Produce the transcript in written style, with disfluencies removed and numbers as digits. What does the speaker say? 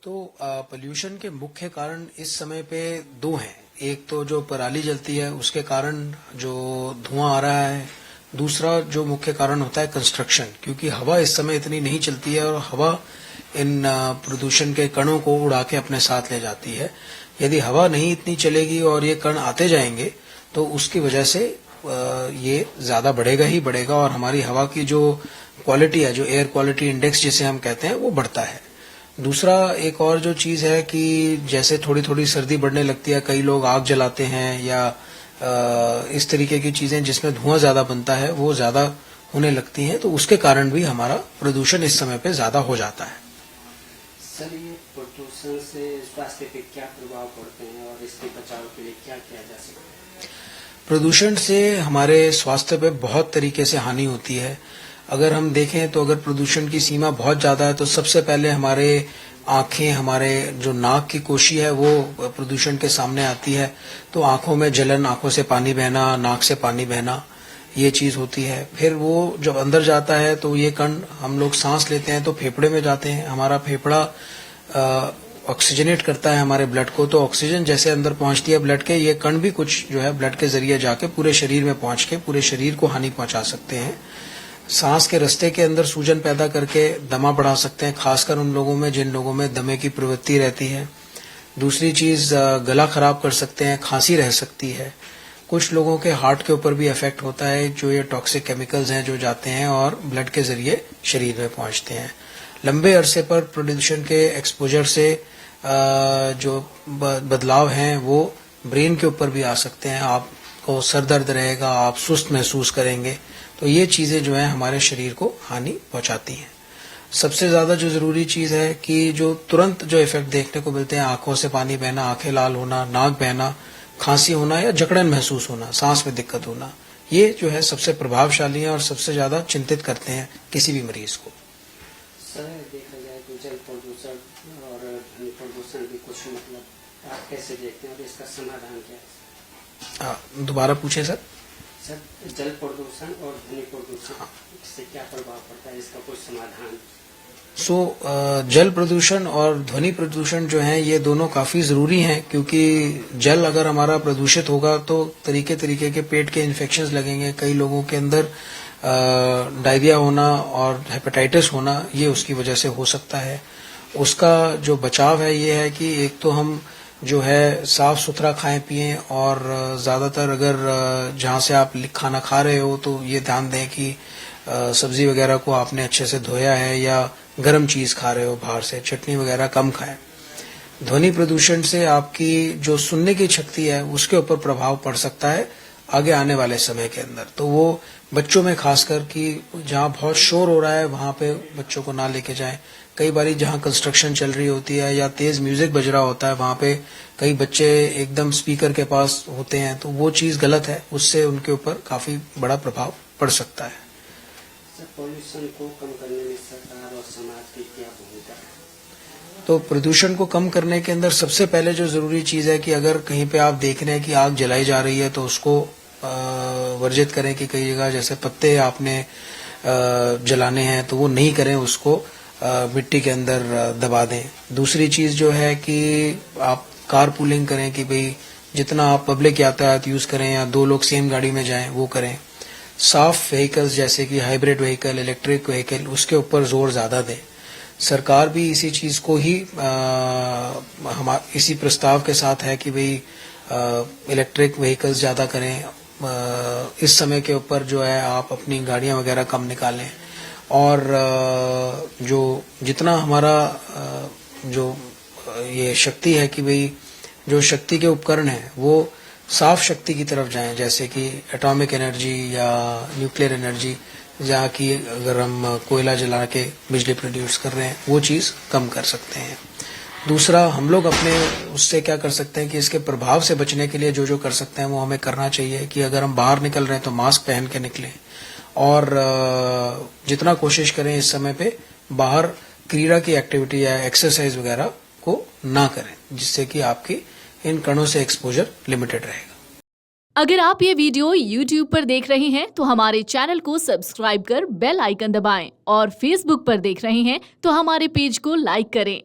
तो पोल्यूशन के मुख्य कारण इस समय पे दो हैं। एक तो जो पराली जलती है उसके कारण जो धुआं आ रहा है, दूसरा जो मुख्य कारण होता है कंस्ट्रक्शन, क्योंकि हवा इस समय इतनी नहीं चलती है और हवा इन प्रदूषण के कणों को उड़ा के अपने साथ ले जाती है। यदि हवा नहीं इतनी चलेगी और ये कण आते जाएंगे तो उसकी वजह से ये ज्यादा बढ़ेगा ही बढ़ेगा और हमारी हवा की जो क्वालिटी है, जो एयर क्वालिटी इंडेक्स जिसे हम कहते हैं, वो बढ़ता है। दूसरा एक और जो चीज है कि जैसे थोड़ी थोड़ी सर्दी बढ़ने लगती है, कई लोग आग जलाते हैं या इस तरीके की चीजें जिसमें धुआं ज्यादा बनता है वो ज्यादा होने लगती हैं, तो उसके कारण भी हमारा प्रदूषण इस समय पे ज्यादा हो जाता है। सर, ये प्रदूषण से स्वास्थ्य पे क्या प्रभाव पड़ते हैं और इसके बचाव के लिए क्या किया जा सकता है? प्रदूषण से हमारे स्वास्थ्य पे बहुत तरीके से हानि होती है। अगर हम देखें तो अगर प्रदूषण की सीमा बहुत ज्यादा है तो सबसे पहले हमारे आंखें, हमारे जो नाक की कोशी है वो प्रदूषण के सामने आती है। तो आंखों में जलन, आंखों से पानी बहना, नाक से पानी बहना, ये चीज होती है। फिर वो जब अंदर जाता है तो ये कण, हम लोग सांस लेते हैं तो फेफड़े में जाते हैं। हमारा फेफड़ा ऑक्सीजनेट करता है हमारे ब्लड को, तो ऑक्सीजन जैसे अंदर पहुंचती है ब्लड के, ये कण भी कुछ जो है ब्लड के जरिए जाके पूरे शरीर में पहुंच के पूरे शरीर को हानि पहुंचा सकते हैं। सांस के रास्ते के अंदर सूजन पैदा करके दमा बढ़ा सकते हैं, खासकर उन लोगों में जिन लोगों में दमे की प्रवृत्ति रहती है। दूसरी चीज, गला खराब कर सकते हैं, खांसी रह सकती है। कुछ लोगों के हार्ट के ऊपर भी इफेक्ट होता है, जो ये टॉक्सिक केमिकल्स हैं जो जाते हैं और ब्लड के जरिए शरीर में पहुंचते हैं। लंबे अरसे पर प्रदूषण के एक्सपोजर से जो बदलाव हैं वो ब्रेन के ऊपर भी आ सकते हैं। आपको सर दर्द रहेगा, आप सुस्त महसूस करेंगे। तो ये चीजें जो है हमारे शरीर को हानि पहुंचाती हैं। सबसे ज्यादा जो जरूरी चीज है कि जो तुरंत जो इफेक्ट देखने को मिलते हैं, आंखों से पानी बहना, आंखें लाल होना, नाक बहना, खांसी होना या जकड़न महसूस होना, सांस में दिक्कत होना, ये जो है सबसे प्रभावशाली है और सबसे ज्यादा चिंतित करते हैं किसी भी मरीज को। सर, देखा जाए तो जल प्रदूषण और ध्वनि प्रदूषण भी कुछ मतलब आप कैसे देखते हैं और इसका समाधान क्या है? दोबारा पूछे सर। सर, जल प्रदूषण और ध्वनि प्रदूषण, इससे क्या प्रभाव पड़ता है, इसका कोई समाधान? जल प्रदूषण और ध्वनि प्रदूषण जो है ये दोनों काफी जरूरी हैं, क्योंकि जल अगर हमारा प्रदूषित होगा तो तरीके तरीके के पेट के इन्फेक्शंस लगेंगे। कई लोगों के अंदर डायरिया होना और हेपेटाइटिस होना ये उसकी वजह से हो सकता है। उसका जो बचाव है ये है कि एक तो हम जो है साफ सुथरा खाएं पिएं और ज्यादातर अगर जहां से आप खाना खा रहे हो तो ये ध्यान दें कि सब्जी वगैरह को आपने अच्छे से धोया है या गर्म चीज खा रहे हो बाहर से, चटनी वगैरह कम खाएं। ध्वनि प्रदूषण से आपकी जो सुनने की शक्ति है उसके ऊपर प्रभाव पड़ सकता है आगे आने वाले समय के अंदर। तो वो बच्चों में खासकर कि जहां बहुत शोर हो रहा है वहां पे बच्चों को ना लेके जाएं। कई बारी जहां कंस्ट्रक्शन चल रही होती है या तेज म्यूजिक बज रहा होता है वहां पे कई बच्चे एकदम स्पीकर के पास होते हैं, तो वो चीज गलत है, उससे उनके ऊपर काफी बड़ा प्रभाव पड़ सकता है। पोल्यूशन को कम करने में सरकार और समाज की क्या भूमिका है? तो प्रदूषण को कम करने के अंदर सबसे पहले जो जरूरी चीज है कि अगर कहीं पे आप देख रहे हैं कि आग जलाई जा रही है तो उसको वर्जित करें कि कई जगह जैसे पत्ते आपने जलाने हैं तो वो नहीं करें, उसको मिट्टी के अंदर दबा दें। दूसरी चीज जो है कि आप कार पूलिंग करें कि भाई जितना आप पब्लिक यातायात यूज करें या दो लोग सेम गाड़ी में जाएं वो करें। साफ व्हीकल्स जैसे कि हाइब्रिड व्हीकल, इलेक्ट्रिक व्हीकल, उसके ऊपर जोर ज्यादा दें। सरकार भी इसी चीज को ही इसी प्रस्ताव के साथ है कि भाई इलेक्ट्रिक व्हीकल्स ज्यादा करें। इस समय के ऊपर जो है आप अपनी गाड़ियां वगैरह कम निकालें और जो जितना हमारा जो ये शक्ति है कि भाई जो शक्ति के उपकरण है वो साफ शक्ति की तरफ जाएं, जैसे कि एटॉमिक एनर्जी या न्यूक्लियर एनर्जी, जहाँ की अगर हम कोयला जला के बिजली प्रोड्यूस कर रहे हैं वो चीज कम कर सकते हैं। दूसरा, हम लोग अपने उससे क्या कर सकते हैं कि इसके प्रभाव से बचने के लिए जो जो कर सकते हैं वो हमें करना चाहिए कि अगर हम बाहर निकल रहे हैं तो मास्क पहन के निकलें और जितना कोशिश करें इस समय पे बाहर क्रीड़ा की एक्टिविटी या एक्सरसाइज वगैरह को ना करें, जिससे कि आपकी इन कणों से एक्सपोजर लिमिटेड रहेगा। अगर आप ये वीडियो YouTube पर देख रहे हैं तो हमारे चैनल को सब्सक्राइब कर बेल आइकन दबाएं और Facebook पर देख रहे हैं तो हमारे पेज को लाइक करें।